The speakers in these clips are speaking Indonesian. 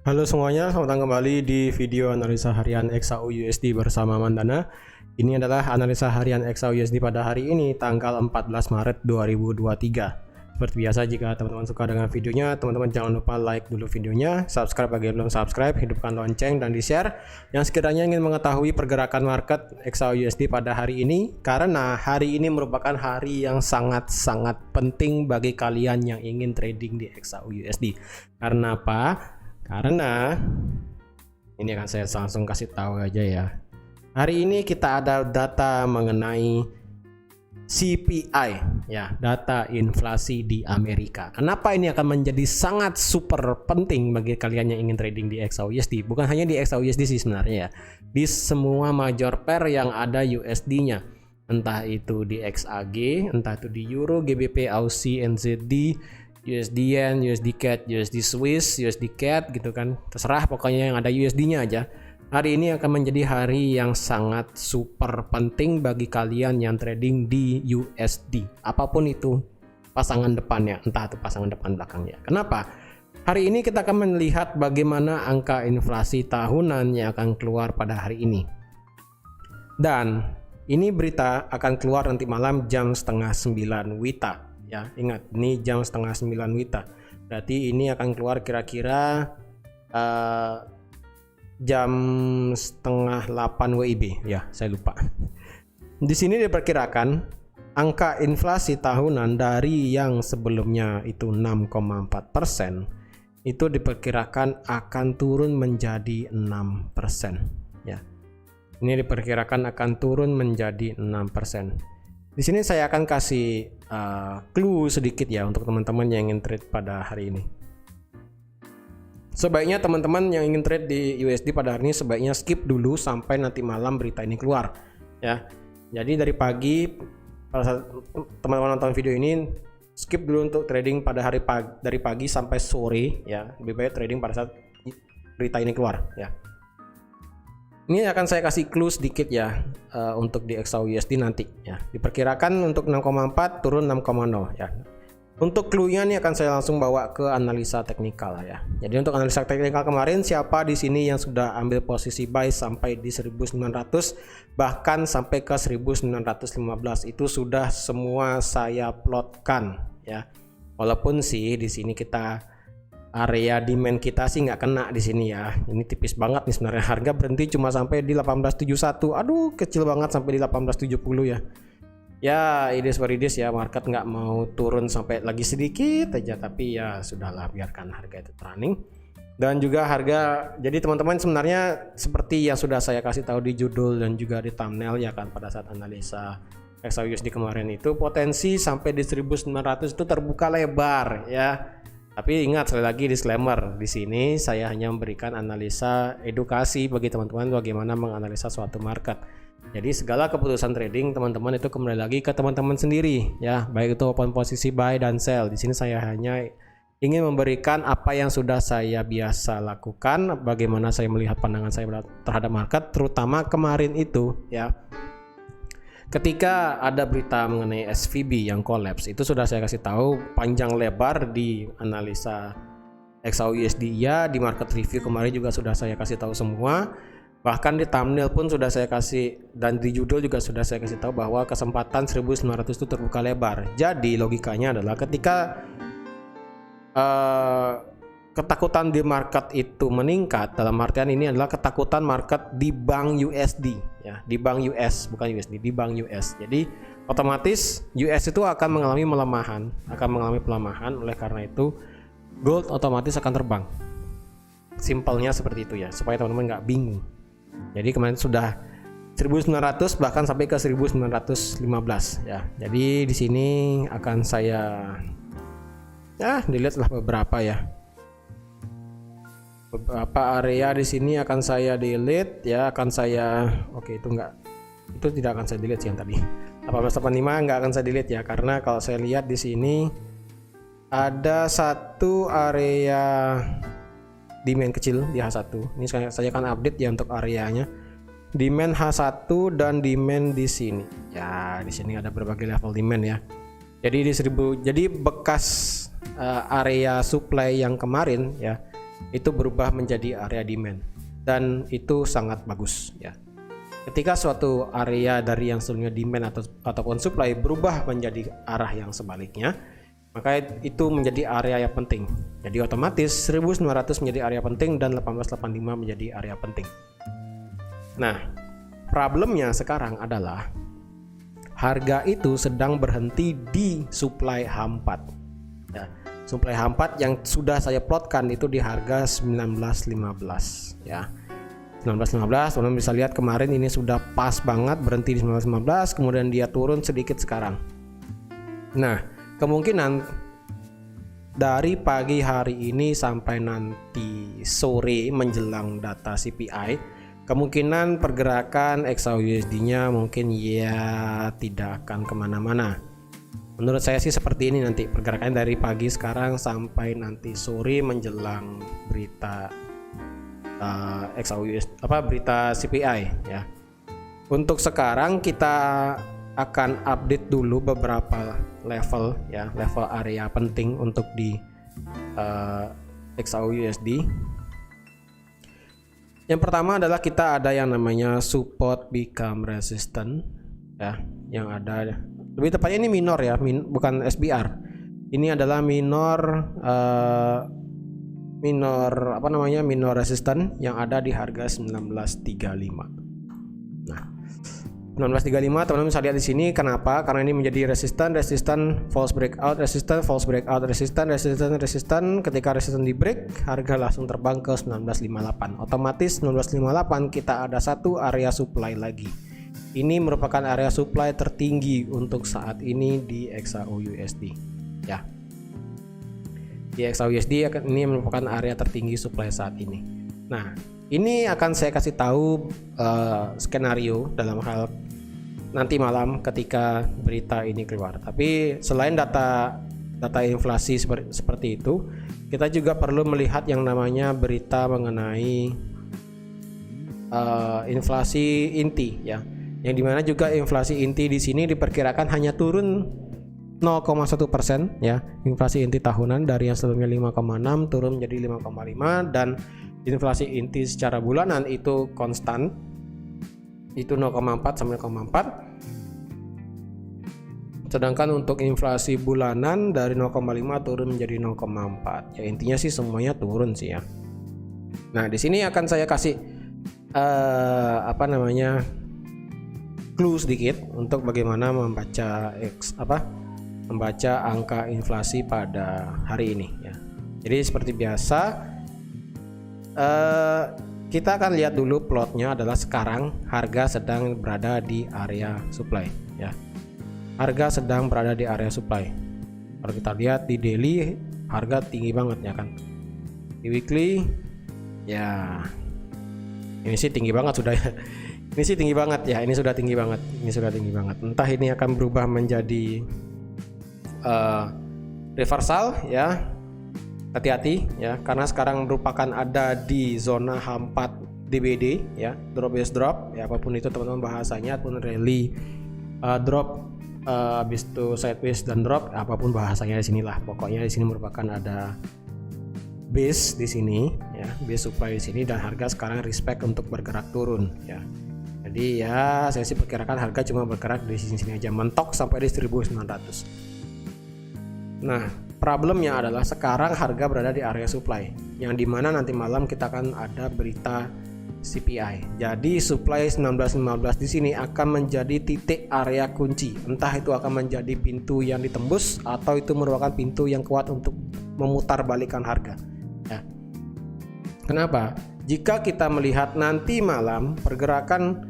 Halo semuanya, selamat datang kembali di video analisa harian XAU-USD bersama Mandana. Ini adalah analisa harian XAU-USD pada hari ini, tanggal 14 Maret 2023. Seperti biasa, jika teman-teman suka dengan videonya, teman-teman jangan lupa like dulu videonya, subscribe bagi yang belum subscribe, hidupkan lonceng, dan di-share yang sekiranya ingin mengetahui pergerakan market XAU-USD pada hari ini, karena hari ini merupakan hari yang sangat-sangat penting bagi kalian yang ingin trading di XAU-USD. Karena apa? Karena ini akan saya langsung kasih tahu aja ya. Hari ini kita ada data mengenai CPI ya, data inflasi di Amerika. Kenapa ini akan menjadi sangat super penting bagi kalian yang ingin trading di XAU-USD? Bukan hanya di XAU-USD sih sebenarnya ya. Di semua major pair yang ada USD-nya. Entah itu di XAG, entah itu di Euro, GBP, AUD, NZD, USD Yen, USD CAD, USD Swiss, USD CAD gitu kan. Terserah pokoknya yang ada USD-nya aja. Hari ini akan menjadi hari yang sangat super penting bagi kalian yang trading di USD. Apapun itu pasangan depannya, entah itu pasangan depan belakangnya. Kenapa? Hari ini kita akan melihat bagaimana angka inflasi tahunan yang akan keluar pada hari ini. Dan ini berita akan keluar nanti malam jam 8:30 WITA. Ya, ingat, ini jam 8:30 WITA. Berarti ini akan keluar kira-kira jam 7:30 WIB. Ya, saya lupa. Di sini diperkirakan angka inflasi tahunan dari yang sebelumnya itu 6,4%, itu diperkirakan akan turun menjadi 6%. Ya, ini diperkirakan akan turun menjadi 6%. Di sini saya akan kasih clue sedikit ya untuk teman-teman yang ingin trade pada hari ini. Sebaiknya teman-teman yang ingin trade di USD pada hari ini sebaiknya skip dulu sampai nanti malam berita ini keluar ya. Jadi dari pagi pada saat teman-teman nonton video ini, skip dulu untuk trading pada hari dari pagi sampai sore ya. Lebih baik trading pada saat berita ini keluar ya. Ini akan saya kasih clue sedikit ya untuk di XAU-USD nanti ya. Diperkirakan untuk 6,4 turun 6,0 ya. Untuk clue-nya ini akan saya langsung bawa ke analisa teknikal ya. Jadi untuk analisa teknikal kemarin, siapa di sini yang sudah ambil posisi buy sampai di 1900 bahkan sampai ke 1915 itu sudah semua saya plotkan ya. Walaupun sih di sini kita area demand kita sih nggak kena di sini ya. Ini tipis banget nih sebenarnya. Harga berhenti cuma sampai di 1871. Aduh, kecil banget sampai di 1870 ya. Ya, ini seperti ini ya, market nggak mau turun sampai lagi sedikit aja, tapi ya sudahlah, biarkan harga itu running. Dan juga harga, jadi teman-teman sebenarnya seperti yang sudah saya kasih tahu di judul dan juga di thumbnail ya kan, pada saat analisa XAU-USD kemarin itu potensi sampai di 1900 itu terbuka lebar ya. Tapi ingat, sekali lagi disclaimer, di sini saya hanya memberikan analisa edukasi bagi teman-teman bagaimana menganalisa suatu market. Jadi segala keputusan trading teman-teman itu kembali lagi ke teman-teman sendiri ya, baik itu open posisi buy dan sell. Di sini saya hanya ingin memberikan apa yang sudah saya biasa lakukan, bagaimana saya melihat pandangan saya terhadap market, terutama kemarin itu ya. Ketika ada berita mengenai SVB yang collapse, itu sudah saya kasih tahu panjang lebar di analisa XAU-USD ya, di market review kemarin juga sudah saya kasih tahu semua. Bahkan di thumbnail pun sudah saya kasih, dan di judul juga sudah saya kasih tahu bahwa kesempatan 1900 itu terbuka lebar. Jadi logikanya adalah ketika ketakutan di market itu meningkat, dalam artian ini adalah ketakutan market di bank USD ya, di bank US, bukan USD, di bank US. Jadi otomatis US itu akan mengalami pelemahan, oleh karena itu gold otomatis akan terbang. Simpelnya seperti itu ya, supaya teman-teman nggak bingung. Jadi kemarin sudah 1900 bahkan sampai ke 1915 ya. Jadi di sini akan saya dilihatlah beberapa ya. Beberapa area di sini akan saya delete ya, akan saya itu tidak akan saya delete sih yang tadi. 1885 nggak akan saya delete ya, karena kalau saya lihat di sini ada satu area demand kecil di H1. Ini saya akan update ya untuk areanya. Demand H1 dan demand di sini. Ya, di sini ada berbagai level demand ya. Jadi di 1000, jadi bekas area supply yang kemarin ya, itu berubah menjadi area demand, dan itu sangat bagus ya. Ketika suatu area dari yang sebelumnya demand ataupun supply berubah menjadi arah yang sebaliknya, maka itu menjadi area yang penting. Jadi otomatis 1900 menjadi area penting dan 1885 menjadi area penting. Nah, problemnya sekarang adalah harga itu sedang berhenti di supply H4 ya. Supply H4 yang sudah saya plotkan itu di harga 1915 ya. 1915, teman-teman bisa lihat kemarin ini sudah pas banget berhenti di 1915, kemudian dia turun sedikit sekarang. Nah, kemungkinan dari pagi hari ini sampai nanti sore menjelang data CPI, kemungkinan pergerakan XAUUSD-nya mungkin ya tidak akan kemana-mana. Menurut saya sih seperti ini nanti pergerakannya dari pagi sekarang sampai nanti sore menjelang berita berita CPI ya. Untuk sekarang kita akan update dulu beberapa level ya, level area penting untuk di XAUUSD. Yang pertama adalah kita ada yang namanya support become resistant ya, yang ada lebih tepatnya ini minor ya, bukan SBR. Ini adalah minor minor resistant yang ada di harga 1935. Nah, 1935 teman-teman bisa lihat di sini kenapa? Karena ini menjadi resistant, false breakout, false breakout, resistant. Ketika resistant di break, harga langsung terbang ke 1958. Otomatis 1958 kita ada satu area supply lagi. Ini merupakan area supply tertinggi untuk saat ini di XAUUSD ya. Di XAUUSD ini merupakan area tertinggi supply saat ini. Nah, ini akan saya kasih tahu skenario dalam hal nanti malam ketika berita ini keluar. Tapi selain data inflasi seperti itu, kita juga perlu melihat yang namanya berita mengenai inflasi inti ya. Yang dimana juga inflasi inti di sini diperkirakan hanya turun 0,1% ya. Inflasi inti tahunan dari yang sebelumnya 5,6 turun menjadi 5,5, dan inflasi inti secara bulanan itu konstan, itu 0,4 sampai 0,4. Sedangkan untuk inflasi bulanan dari 0,5 turun menjadi 0,4. Ya intinya sih semuanya turun sih ya. Nah, di sini akan saya kasih clue sedikit untuk bagaimana membaca angka inflasi pada hari ini ya. Jadi seperti biasa kita akan lihat dulu plotnya adalah sekarang harga sedang berada di area supply ya. Harga sedang berada di area supply. Kalau kita lihat di daily harga tinggi banget ya kan. Di weekly ya ini sih tinggi banget sudah ya. Ini sih tinggi banget ya. Ini sudah tinggi banget. Entah ini akan berubah menjadi reversal ya. Hati-hati ya, karena sekarang merupakan ada di zona H4 DBD ya, drop base drop ya, apapun itu teman-teman bahasanya, ataupun rally drop habis itu sideways dan drop, apapun bahasanya di sinilah. Pokoknya di sini merupakan ada base di sini ya, base supply di sini, dan harga sekarang respect untuk bergerak turun ya. Jadi ya saya sih perkirakan harga cuma bergerak di sini aja, mentok sampai di 1900. Nah, problemnya adalah sekarang harga berada di area supply, yang dimana nanti malam kita akan ada berita CPI. Jadi supply 1915 di sini akan menjadi titik area kunci. Entah itu akan menjadi pintu yang ditembus atau itu merupakan pintu yang kuat untuk memutar balikan harga. Ya. Kenapa? Jika kita melihat nanti malam pergerakan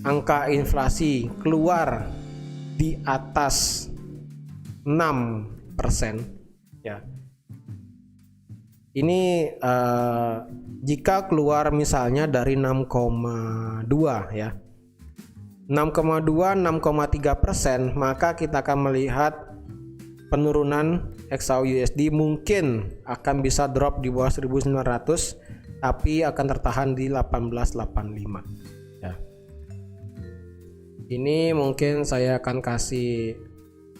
angka inflasi keluar di atas 6% ya. Ini jika keluar misalnya dari 6,2 ya, 6,2 6,3%, maka kita akan melihat penurunan XAUUSD mungkin akan bisa drop di bawah 1900, tapi akan tertahan di 1885 ya. Ini mungkin saya akan kasih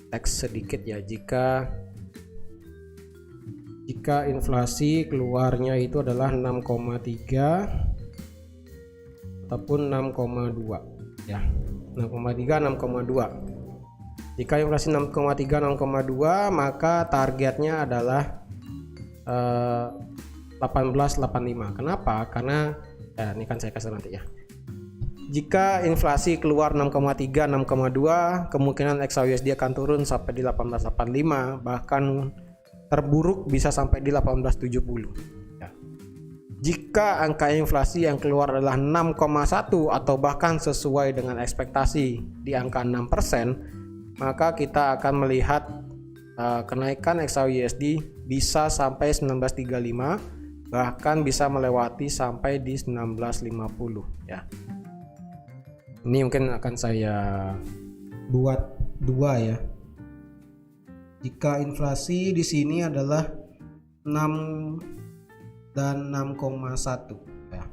teks sedikit ya, jika jika inflasi keluarnya itu adalah 6,3 ataupun 6,2 ya. 6,3 6,2. Jika inflasi 6,3 6,2 maka targetnya adalah 18,85. Kenapa? Karena ini kan saya kasih nanti ya. Jika inflasi keluar 6,3 6,2 kemungkinan XAUSD akan turun sampai di 18,85, bahkan terburuk bisa sampai di 18,70 ya. Jika angka inflasi yang keluar adalah 6,1 atau bahkan sesuai dengan ekspektasi di angka 6%, maka kita akan melihat kenaikan XAUSD bisa sampai 19,35, bahkan bisa melewati sampai di 19,50 ya. Ini mungkin akan saya buat dua ya. Jika inflasi di sini adalah 6 dan 6,1 ya.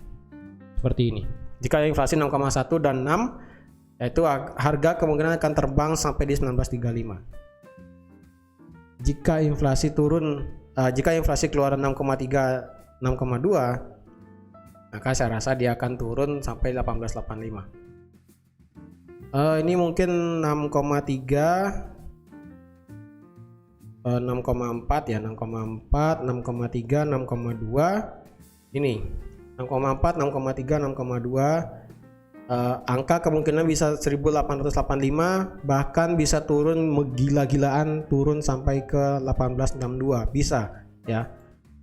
Seperti ini. Jika inflasi 6,1 dan 6, yaitu harga kemungkinan akan terbang sampai di 19,35. Jika inflasi turun, jika inflasi keluar 6,3 6,2, maka saya rasa dia akan turun sampai 18,85. Ini mungkin 6,3 6,4 ya, 6,4 6,3 6,2 ini 6,4 6,3 6,2. Angka kemungkinan bisa 1885, bahkan bisa turun gila-gilaan, turun sampai ke 1862 bisa ya.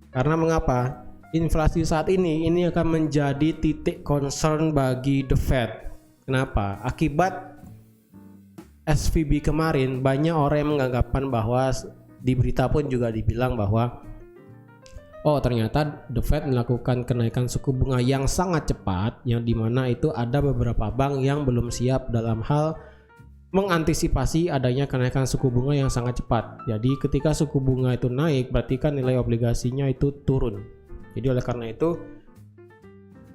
Karena mengapa? Inflasi saat ini akan menjadi titik concern bagi The Fed. Kenapa? Akibat SVB kemarin banyak orang yang menganggapkan bahwa di berita pun juga dibilang bahwa ternyata The Fed melakukan kenaikan suku bunga yang sangat cepat, yang dimana itu ada beberapa bank yang belum siap dalam hal mengantisipasi adanya kenaikan suku bunga yang sangat cepat. Jadi ketika suku bunga itu naik, berarti kan nilai obligasinya itu turun. Jadi oleh karena itu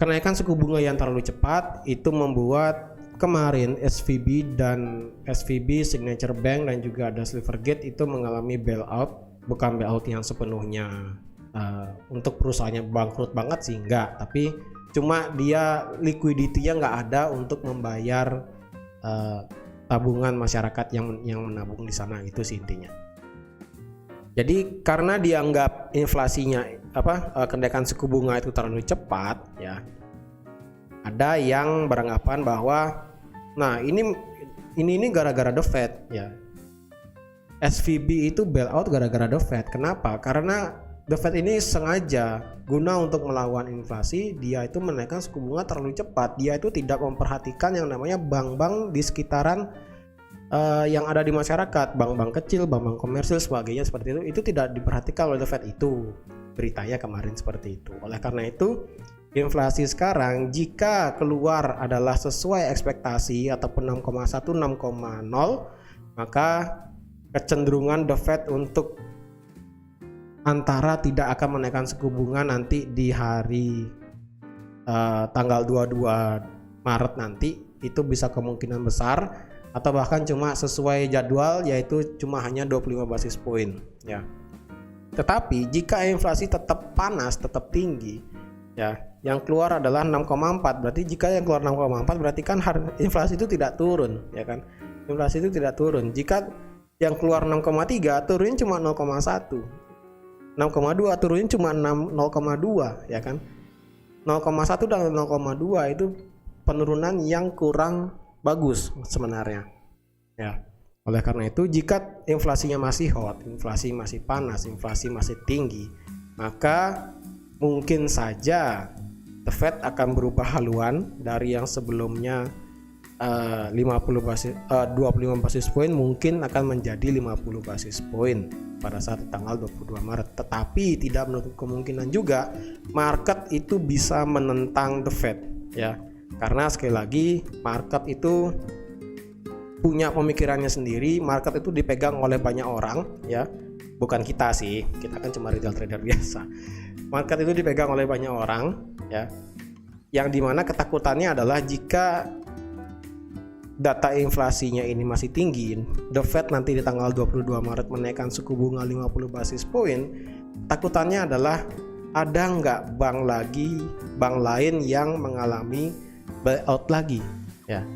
kenaikan suku bunga yang terlalu cepat itu membuat kemarin SVB dan SVB, Signature Bank dan juga ada Silvergate itu mengalami bailout. Bukan bailout yang sepenuhnya untuk perusahaannya bangkrut banget sih, enggak, tapi cuma dia liquidity-nya nggak ada untuk membayar tabungan masyarakat yang menabung di sana, itu sih intinya. Jadi karena dianggap inflasinya kenaikan suku bunga itu terlalu cepat ya, ada yang beranggapan bahwa ini gara-gara The Fed ya. SVB itu bailout gara-gara The Fed. Kenapa? Karena The Fed ini sengaja guna untuk melawan inflasi, dia itu menaikkan suku bunga terlalu cepat. Dia itu tidak memperhatikan yang namanya bank-bank di sekitaran yang ada di masyarakat, bank-bank kecil, bank-bank komersil sebagainya seperti itu tidak diperhatikan oleh The Fed. Itu beritanya kemarin seperti itu. Oleh karena itu inflasi sekarang jika keluar adalah sesuai ekspektasi ataupun 6,1 6,0, maka kecenderungan The Fed untuk antara tidak akan menaikkan suku bunga nanti di hari tanggal 22 Maret nanti, itu bisa kemungkinan besar, atau bahkan cuma sesuai jadwal, yaitu cuma hanya 25 basis poin ya. Tetapi jika inflasi tetap panas, tetap tinggi ya, yang keluar adalah 6,4, berarti jika yang keluar 6,4 berarti kan inflasi itu tidak turun ya kan. Inflasi itu tidak turun. Jika yang keluar 6,3 turun cuma 0,1. 6,2 turun cuma 0,2 ya kan. 0,1 dan 0,2 itu penurunan yang kurang bagus sebenarnya ya. Oleh karena itu jika inflasinya masih hot, inflasi masih panas, inflasi masih tinggi, maka mungkin saja The Fed akan berubah haluan dari yang sebelumnya 25 basis poin mungkin akan menjadi 50 basis poin pada saat tanggal 22 Maret. Tetapi tidak menutup kemungkinan juga market itu bisa menentang The Fed ya. Karena sekali lagi market itu punya pemikirannya sendiri, market itu dipegang oleh banyak orang ya. Bukan kita sih, kita kan cuma retail trader biasa. Market itu dipegang oleh banyak orang ya. Yang dimana ketakutannya adalah jika data inflasinya ini masih tinggi, The Fed nanti di tanggal 22 Maret menaikkan suku bunga 50 basis poin, takutannya adalah ada nggak bank lain yang mengalami bailout lagi ya.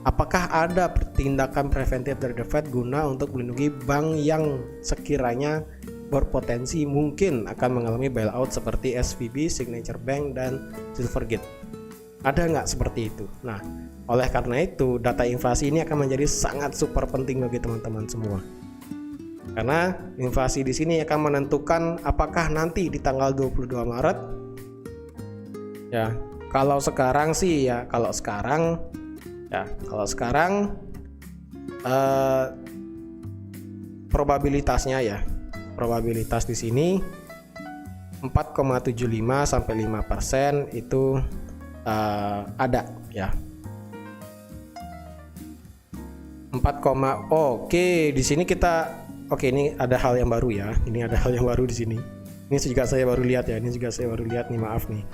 Apakah ada tindakan preventif dari The Fed guna untuk melindungi bank yang sekiranya berpotensi mungkin akan mengalami bailout seperti SVB, Signature Bank, dan Silvergate? Ada nggak seperti itu? Nah, oleh karena itu data inflasi ini akan menjadi sangat super penting bagi teman-teman semua. Karena inflasi di sini akan menentukan apakah nanti di tanggal 22 Maret ya, kalau sekarang probabilitas di sini 4,75 sampai 5% itu ada ya. Di sini ini ada hal yang baru ya. Ini ada hal yang baru di sini. Ini juga saya baru lihat ya. Nih, maaf nih.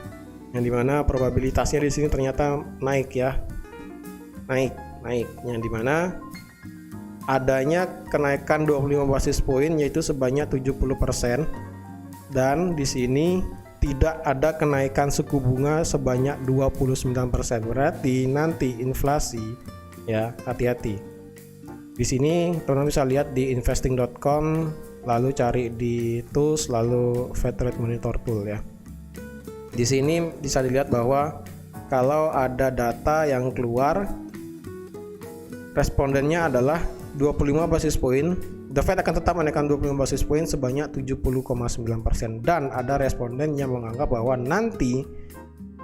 Yang dimana probabilitasnya di sini ternyata naik ya. Naik. Yang dimana adanya kenaikan 25 basis poin yaitu sebanyak 70%, dan di sini tidak ada kenaikan suku bunga sebanyak 29%. Berarti nanti inflasi ya, hati-hati. Di sini teman-teman bisa lihat di investing.com, lalu cari di tools, lalu Fed Rate Monitor Tool ya. Di sini bisa dilihat bahwa kalau ada data yang keluar, respondennya adalah 25 basis poin. The Fed akan tetap menaikkan 25 basis poin sebanyak 70,9%, dan ada responden yang menganggap bahwa nanti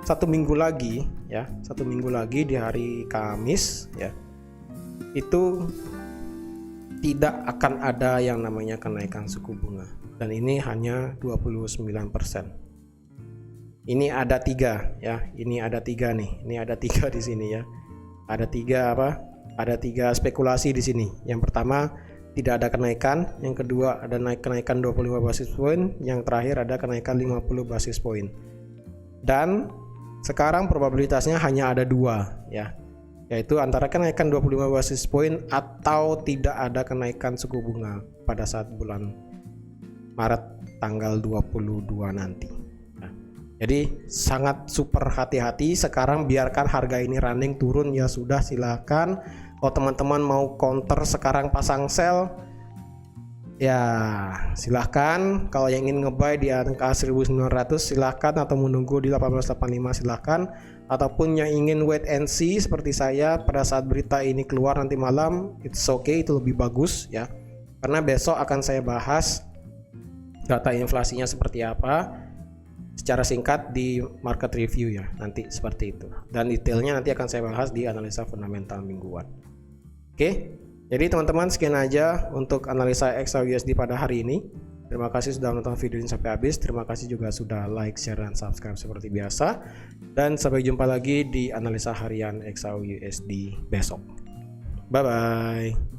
satu minggu lagi di hari Kamis ya, itu tidak akan ada yang namanya kenaikan suku bunga, dan ini hanya 29%. Ini ada tiga di sini ya. Ada tiga spekulasi di sini. Yang pertama, tidak ada kenaikan. Yang kedua, ada kenaikan 25 basis poin. Yang terakhir ada kenaikan 50 basis poin. Dan sekarang probabilitasnya hanya ada dua ya, yaitu antara kenaikan 25 basis poin atau tidak ada kenaikan suku bunga pada saat bulan Maret tanggal 22 nanti. Jadi sangat super hati-hati sekarang, biarkan harga ini running turun ya sudah, silakan. Kalau teman-teman mau counter sekarang pasang sell ya silahkan. Kalau yang ingin ngebuy di angka 1900 silahkan, atau menunggu di 1885 silahkan. Ataupun yang ingin wait and see seperti saya pada saat berita ini keluar nanti malam, it's okay, itu lebih bagus ya. Karena besok akan saya bahas data inflasinya seperti apa secara singkat di market review ya, nanti seperti itu. Dan detailnya nanti akan saya bahas di analisa fundamental mingguan. Oke, jadi teman-teman sekian aja untuk analisa XAUUSD pada hari ini. Terima kasih sudah menonton video ini sampai habis. Terima kasih juga sudah like, share, dan subscribe seperti biasa. Dan sampai jumpa lagi di analisa harian XAUUSD besok. Bye-bye.